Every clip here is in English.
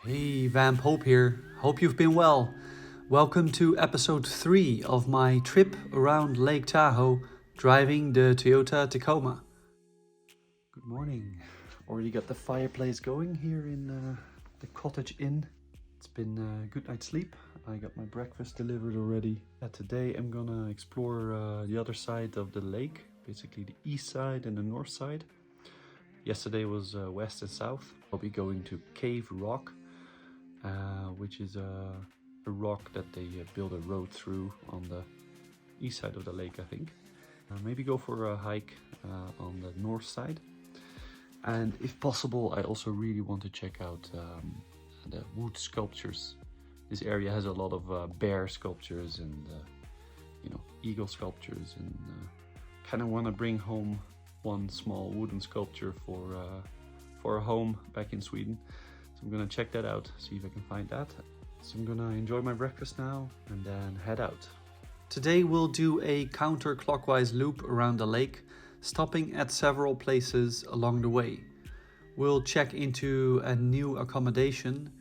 Hey, Vamp Hope here. Hope you've been well. Welcome to episode 3 of my trip around Lake Tahoe driving the Toyota Tacoma. Good morning. Already got the fireplace going here in the cottage inn. It's been a good night's sleep. I got my breakfast delivered already. Today I'm gonna explore the other side of the lake, basically the east side and the north side. Yesterday was west and south. I'll be going to Cave Rock, which is a rock that they build a road through on the east side of the lake, I think. Maybe go for a hike on the north side. And if possible, I also really want to check out the wood sculptures. This area has a lot of bear sculptures and eagle sculptures, and kind of want to bring home one small wooden sculpture for a home back in Sweden. So I'm gonna check that out, see if I can find that. So I'm gonna enjoy my breakfast now and then head out. Today we'll do a counterclockwise loop around the lake, stopping at several places along the way. We'll check into a new accommodation,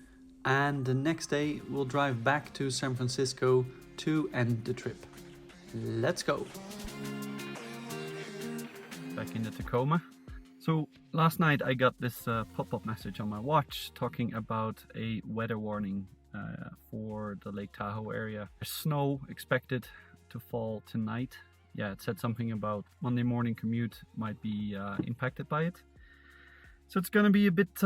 and the next day we'll drive back to San Francisco to end the trip. Let's go! Back in the Tacoma. So last night I got this pop-up message on my watch talking about a weather warning for the Lake Tahoe area. There's snow expected to fall tonight. Yeah, it said something about Monday morning commute might be impacted by it. So it's gonna be a bit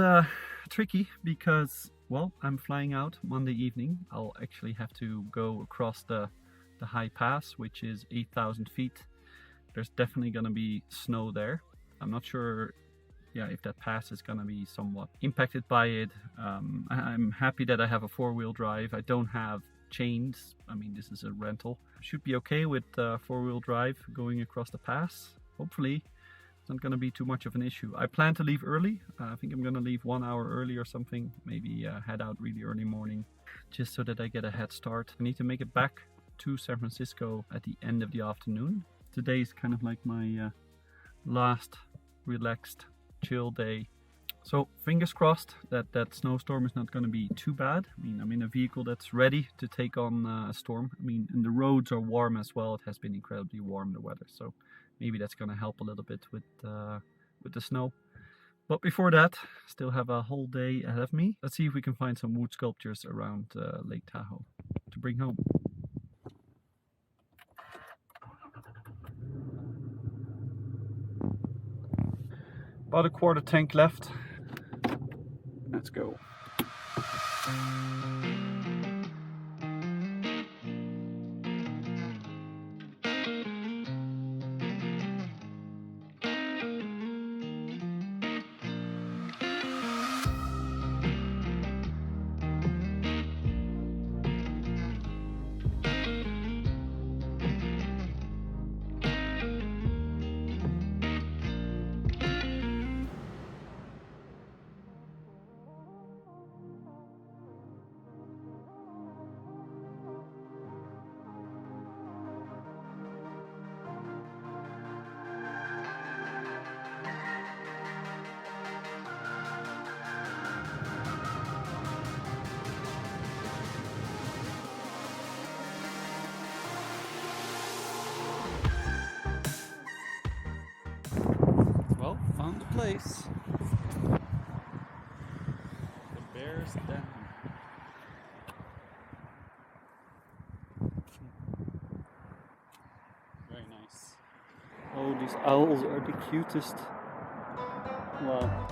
tricky because, well, I'm flying out Monday evening. I'll actually have to go across the high pass, which is 8,000 feet. There's definitely gonna be snow there. I'm not sure if that pass is gonna be somewhat impacted by it. I'm happy that I have a four-wheel drive. I don't have chains. I mean, this is a rental. I should be okay with four-wheel drive going across the pass. Hopefully it's not gonna be too much of an issue. I plan to leave early. I think I'm gonna leave 1 hour early or something. Maybe head out really early morning just so that I get a head start. I need to make it back to San Francisco at the end of the afternoon. Today is kind of like my last relaxed, chill day. So fingers crossed that that snowstorm is not going to be too bad. I mean, I'm in a vehicle that's ready to take on a storm. I mean, and the roads are warm as well. It has been incredibly warm, the weather. So maybe that's going to help a little bit with the snow. But before that, still have a whole day ahead of me. Let's see if we can find some wood sculptures around Lake Tahoe to bring home. About a quarter tank left. Let's go. Well, found the place. The bear's den. Very nice. Oh, these owls are the cutest. Wow.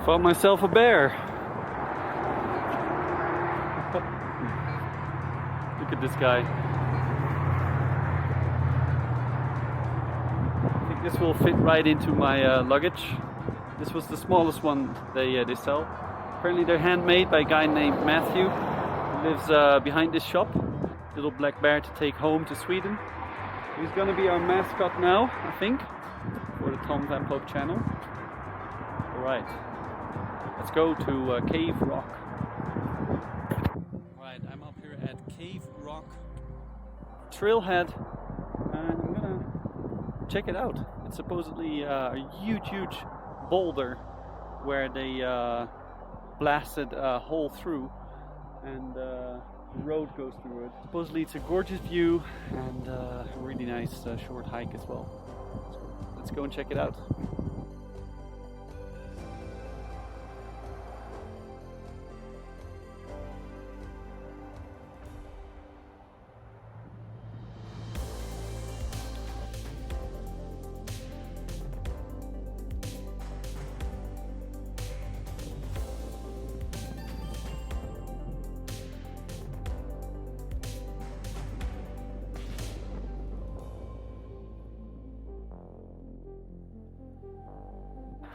Found myself a bear. Look at this guy. I think this will fit right into my luggage. This was the smallest one they sell. Apparently they're handmade by a guy named Matthew, who lives behind this shop. Little black bear to take home to Sweden. He's gonna be our mascot now, I think, for the Tom Van Pope channel. Alright, let's go to Cave Rock. Right, I'm up here at Cave Rock Trailhead, and I'm gonna check it out. It's supposedly a huge boulder where they blasted a hole through, and the road goes through it. Supposedly it's a gorgeous view and a really nice short hike as well. So let's go and check it out.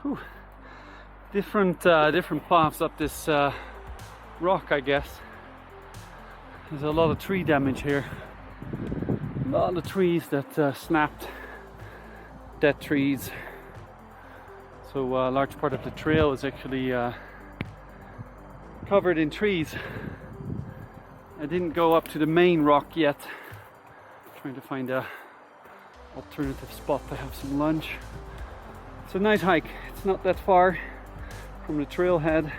Whew. Different paths up this rock, I guess. There's a lot of tree damage here. A lot of trees that snapped, dead trees. So a large part of the trail is actually covered in trees. I didn't go up to the main rock yet. Trying to find a alternative spot to have some lunch. It's a nice hike. It's not that far from the trailhead,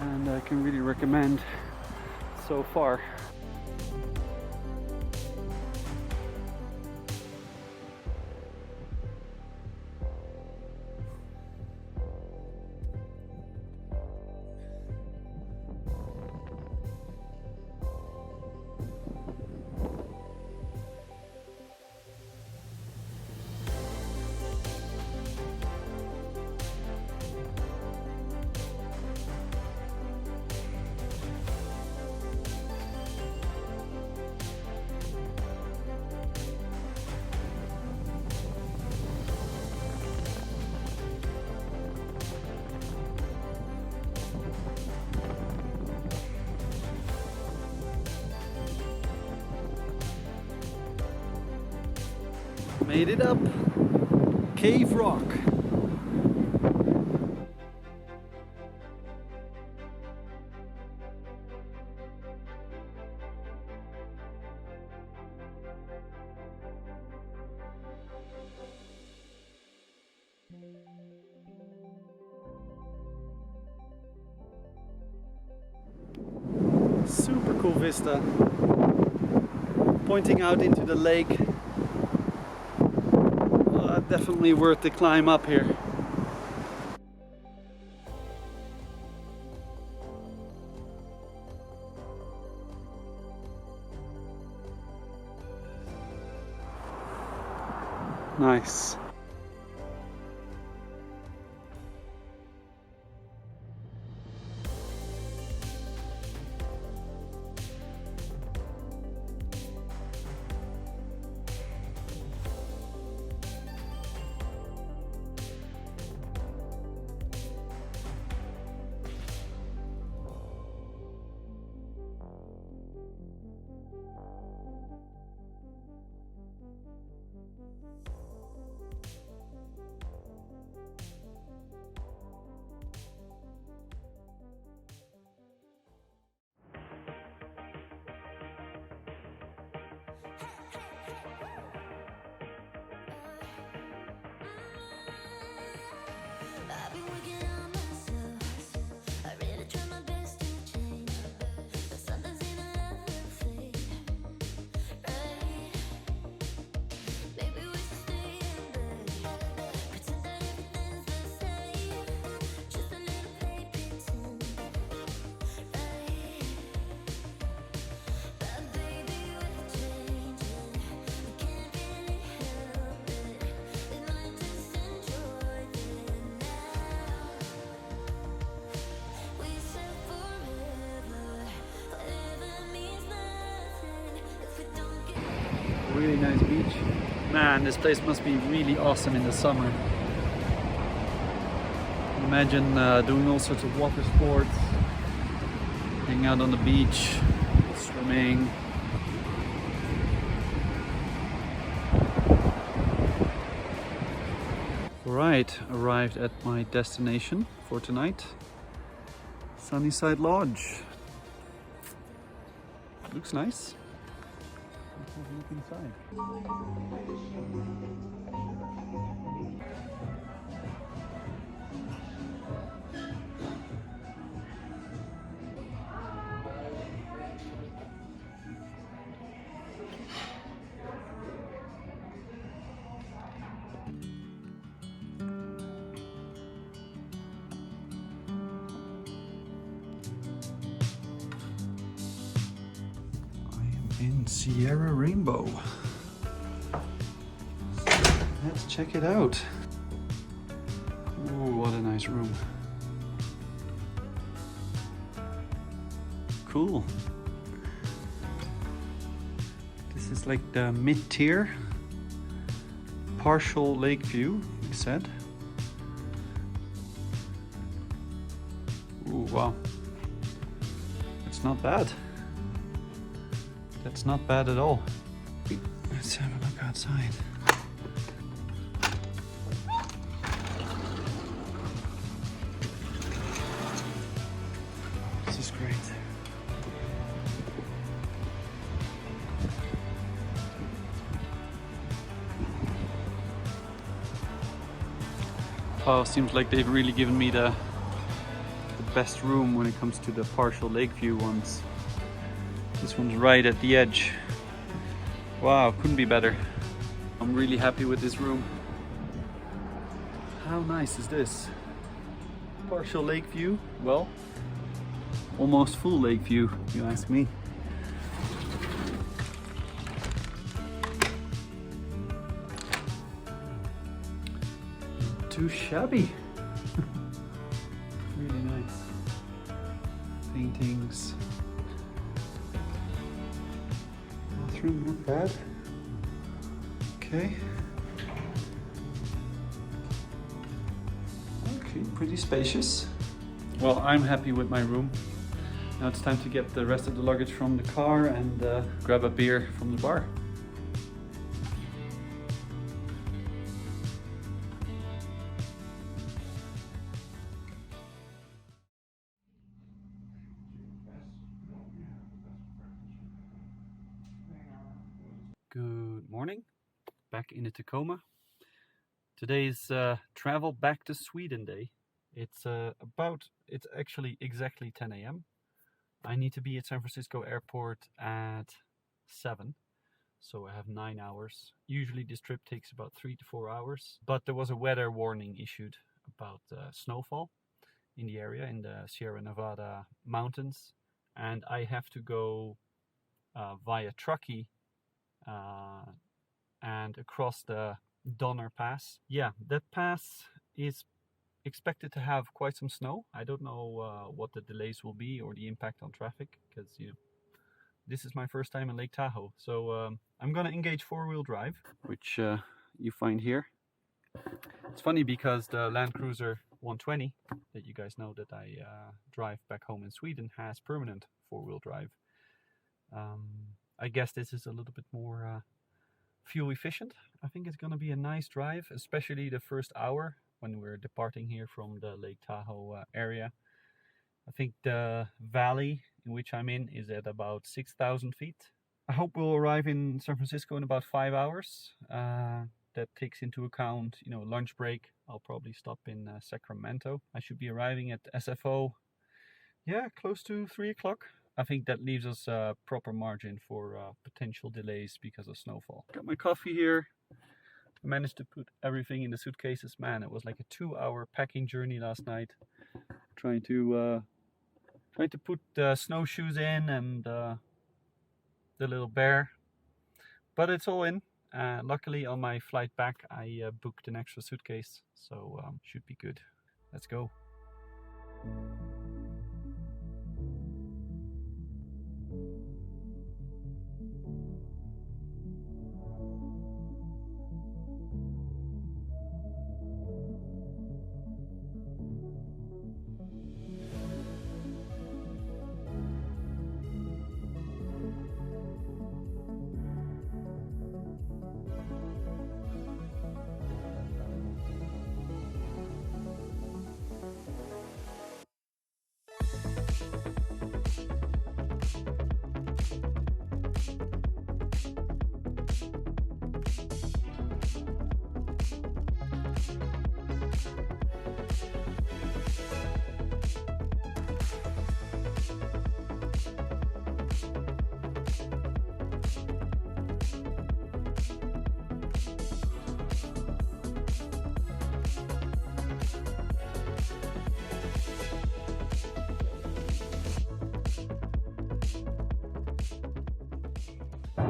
and I can really recommend so far. Made it up, Cave Rock. Super cool vista, pointing out into the lake. Definitely worth the climb up here. Nice. Really nice beach. Man, this place must be really awesome in the summer. Imagine doing all sorts of water sports, hanging out on the beach, swimming. Alright, arrived at my destination for tonight. Sunnyside Lodge. Looks nice. Let's have a look inside. In Sierra Rainbow. Let's check it out. Ooh, what a nice room. Cool. This is like the mid-tier. Partial lake view, he said. Ooh, wow. It's not bad. That's not bad at all. Let's have a look outside. This is great. Wow, seems like they've really given me the best room when it comes to the partial lake view ones. This one's right at the edge. Wow, couldn't be better. I'm really happy with this room. How nice is this? Partial lake view? Well, almost full lake view, if you ask me. Not too shabby. Really nice. Paintings. Bathroom, not bad. Okay. Okay, pretty spacious. Well, I'm happy with my room. Now it's time to get the rest of the luggage from the car and grab a beer from the bar. Good morning, back in the Tacoma. Today's travel back to Sweden day. It's actually exactly 10 a.m. I need to be at San Francisco airport at 7, so I have 9 hours. Usually this trip takes about 3 to 4 hours, but there was a weather warning issued about snowfall in the area, in the Sierra Nevada mountains, and I have to go via Truckee and across the Donner Pass. Yeah, that pass is expected to have quite some snow. I don't know what the delays will be or the impact on traffic, because this is my first time in Lake Tahoe. So I'm gonna engage four-wheel drive, which you find here. It's funny because the Land Cruiser 120 that you guys know that I drive back home in Sweden has permanent four-wheel drive. I guess this is a little bit more fuel efficient. I think it's gonna be a nice drive, especially the first hour when we're departing here from the Lake Tahoe area. I think the valley in which I'm in is at about 6,000 feet. I hope we'll arrive in San Francisco in about 5 hours. That takes into account, lunch break. I'll probably stop in Sacramento. I should be arriving at SFO, yeah, close to 3 o'clock. I think that leaves us a proper margin for potential delays because of snowfall. Got my coffee here. I managed to put everything in the suitcases. Man, it was like a 2-hour packing journey last night, trying to put the snowshoes in and the little bear, but it's all in. Luckily on my flight back I booked an extra suitcase, so should be good. Let's go.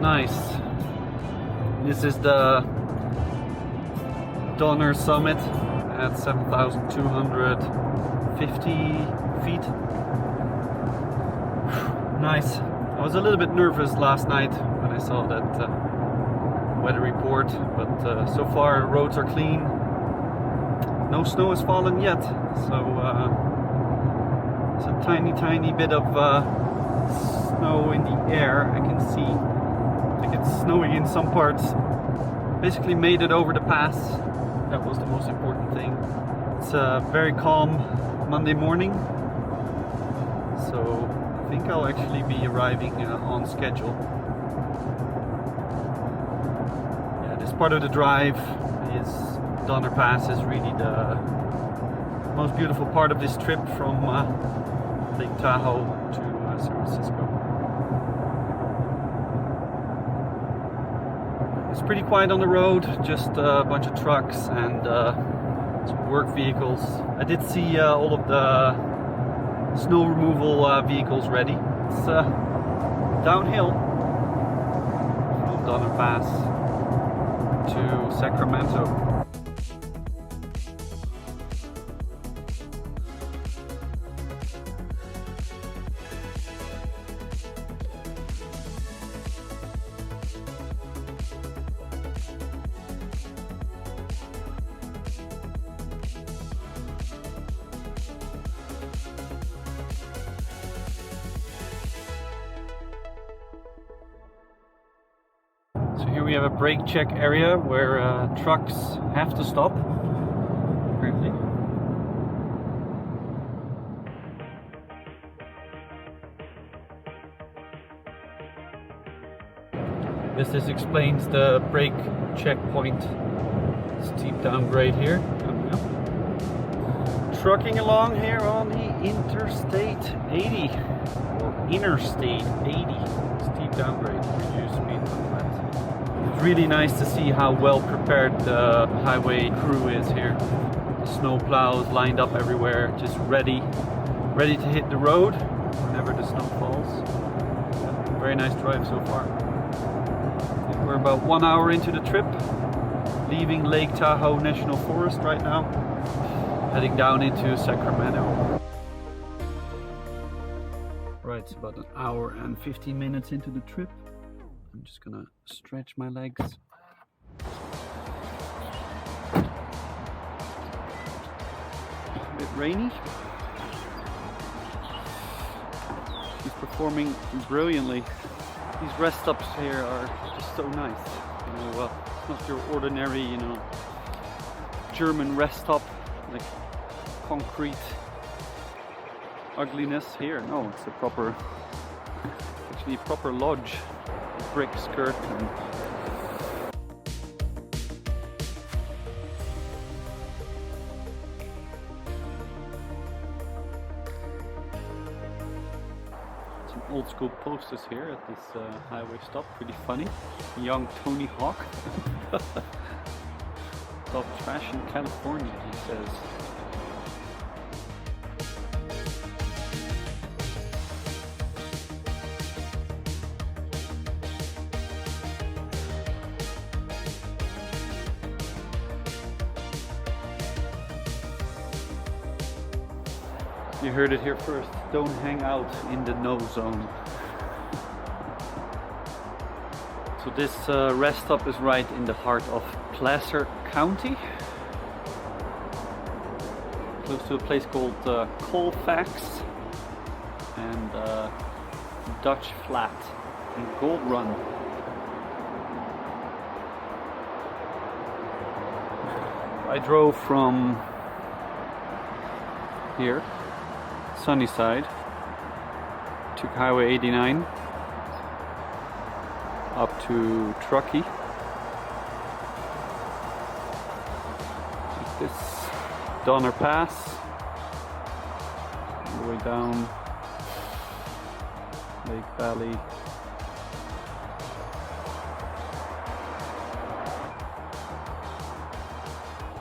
Nice. This is the Donner Summit at 7,250 feet. Nice. I was a little bit nervous last night when I saw that weather report, but so far roads are clean. No snow has fallen yet, so it's a tiny bit of snow in the air. I can see, I think it's snowing in some parts. Basically made it over the pass. That was the most important thing. It's a very calm Monday morning, so I think I'll actually be arriving on schedule. Yeah, this part of the drive is Donner Pass is really the most beautiful part of this trip from Lake Tahoe to San Francisco. It's pretty quiet on the road, just a bunch of trucks and some work vehicles. I did see all of the snow removal vehicles ready. It's downhill from Donner Pass to Sacramento. So here we have a brake check area where trucks have to stop, apparently. This explains the brake checkpoint. Steep downgrade here. Coming up. Trucking along here on the Interstate 80 or Interstate 80. Steep downgrade. Reduce speed limit. It's really nice to see how well prepared the highway crew is here. The snow plows lined up everywhere, just ready to hit the road whenever the snow falls. Very nice drive so far. We're about 1 hour into the trip, leaving Lake Tahoe National Forest right now, heading down into Sacramento. Right, it's about an hour and 15 minutes into the trip. I'm just gonna stretch my legs. A bit rainy. He's performing brilliantly. These rest stops here are just so nice. You know, it's not your ordinary, German rest stop, like concrete ugliness here. No, it's actually a proper lodge. Brick skirt and some old school posters here at this highway stop. Pretty funny. Young Tony Hawk. Stop trash in California, he says. You heard it here first. Don't hang out in the no zone. So this rest stop is right in the heart of Placer County, close to a place called Colfax and Dutch Flat and Gold Run. I drove from here, Sunnyside, took Highway 89 up to Truckee. Took this Donner Pass all the way down Lake Valley.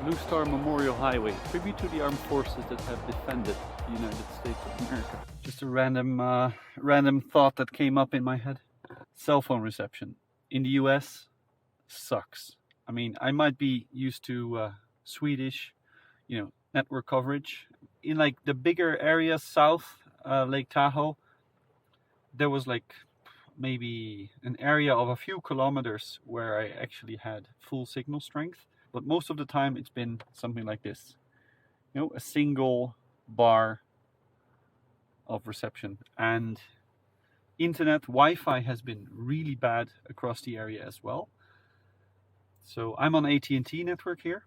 Blue Star Memorial Highway, tribute to the armed forces that have defended the United States of America. Just a random thought that came up in my head. Cell phone reception. in the US sucks. I mean, I might be used to Swedish, network coverage. In like the bigger areas south, Lake Tahoe, there was like maybe an area of a few kilometers where I actually had full signal strength. But most of the time it's been something like this, a single bar of reception. And internet Wi-Fi has been really bad across the area as well. So I'm on AT&T network here.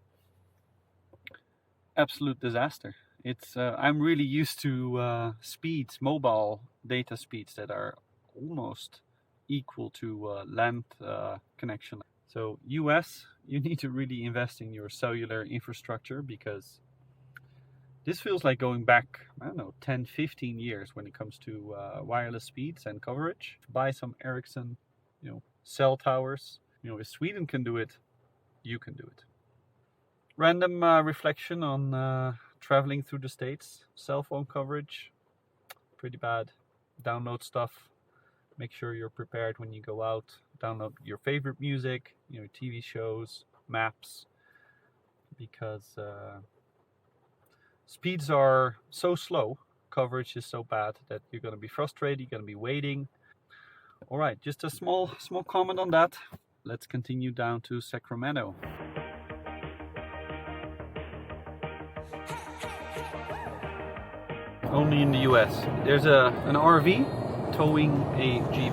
Absolute disaster. It's I'm really used to speeds, mobile data speeds that are almost equal to land connection. So US, you need to really invest in your cellular infrastructure, because this feels like going back, I don't know, 10, 15 years when it comes to wireless speeds and coverage. Buy some Ericsson, cell towers. If Sweden can do it, you can do it. Random reflection on traveling through the States. Cell phone coverage, pretty bad. Download stuff. Make sure you're prepared when you go out. Download your favorite music, TV shows, maps, because speeds are so slow, coverage is so bad that you're going to be frustrated, you're going to be waiting. All right, just a small comment on that. Let's continue down to Sacramento. Only in the US. There's an RV towing a Jeep.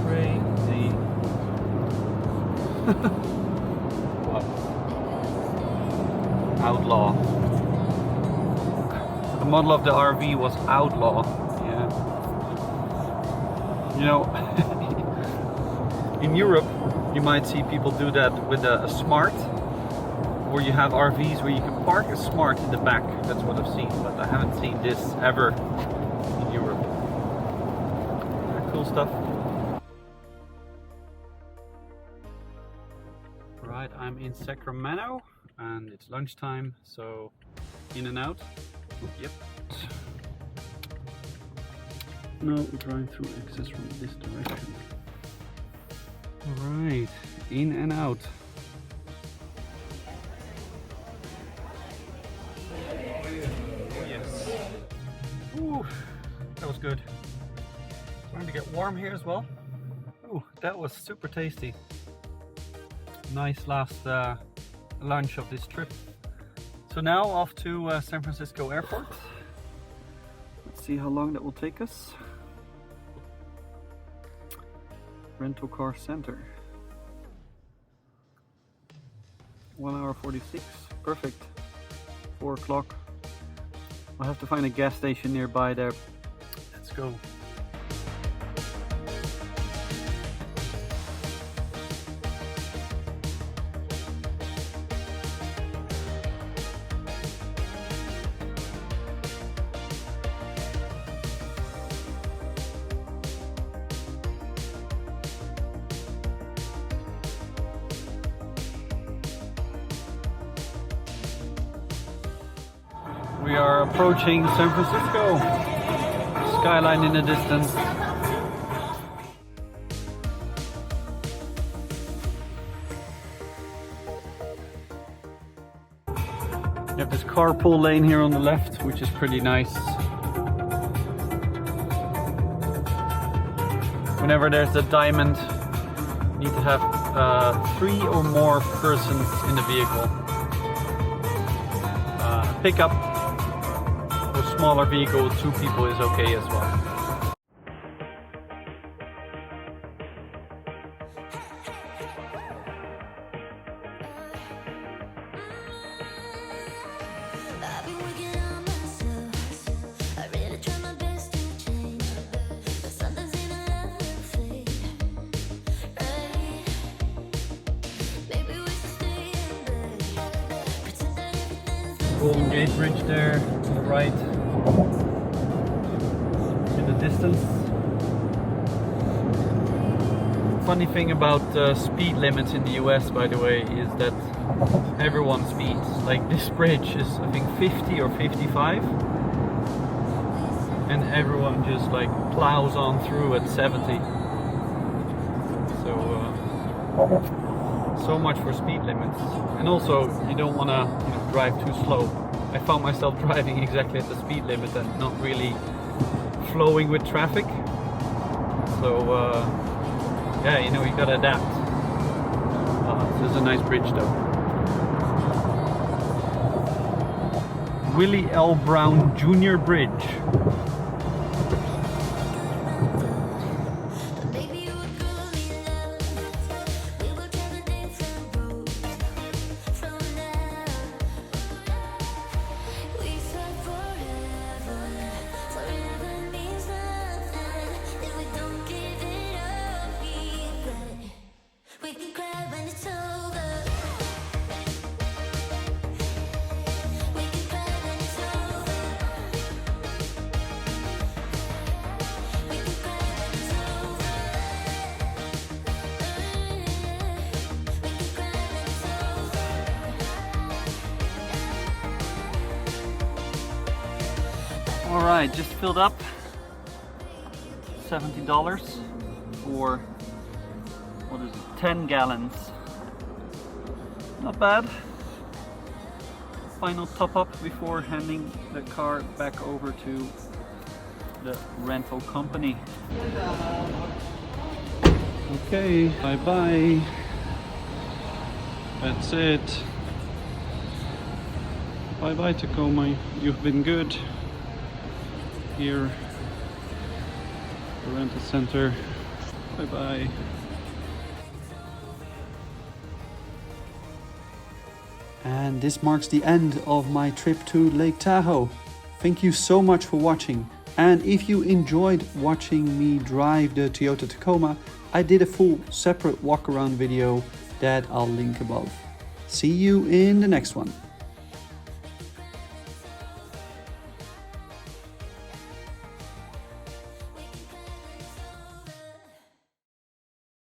Crazy. Wow. Outlaw. The model of the RV was Outlaw. Yeah. In Europe, you might see people do that with a Smart. Or you have RVs where you can park a Smart in the back. That's what I've seen, but I haven't seen this ever in Europe. Cool stuff. Right, I'm in Sacramento and it's lunchtime, so in and out. Yep. No drive-through access from this direction. Alright, in and out. Ooh, that was good. Starting to get warm here as well. Ooh, that was super tasty. Nice last lunch of this trip. So now off to San Francisco Airport. Let's see how long that will take us. Rental car center. 1 hour 46. Perfect. 4 o'clock. I'll have to find a gas station nearby there. Let's go. We are approaching San Francisco. Skyline in the distance. You have this carpool lane here on the left, which is pretty nice. Whenever there's a diamond, you need to have 3 or more persons in the vehicle. Pickup or smaller vehicle with 2 people is okay as well. Golden Gate Bridge there to the right in the distance. Funny thing about speed limits in the US, by the way, is that everyone speeds. Like this bridge is, I think, 50 or 55. and everyone just like plows on through at 70. So much for speed limits. And also you don't want to drive too slow. I found myself driving exactly at the speed limit and not really flowing with traffic. So yeah, you know, you gotta adapt. This is a nice bridge though. Willie L. Brown Jr. Bridge. Alright, just filled up $70 for, what is it, 10 gallons. Not bad. Final top up before handing the car back over to the rental company. Okay, bye bye. That's it. Bye bye Tacoma, you've been good. Here, the rental center. Bye bye. And this marks the end of my trip to Lake Tahoe. Thank you so much for watching. And if you enjoyed watching me drive the Toyota Tacoma, I did a full separate walk around video that I'll link above. See you in the next one.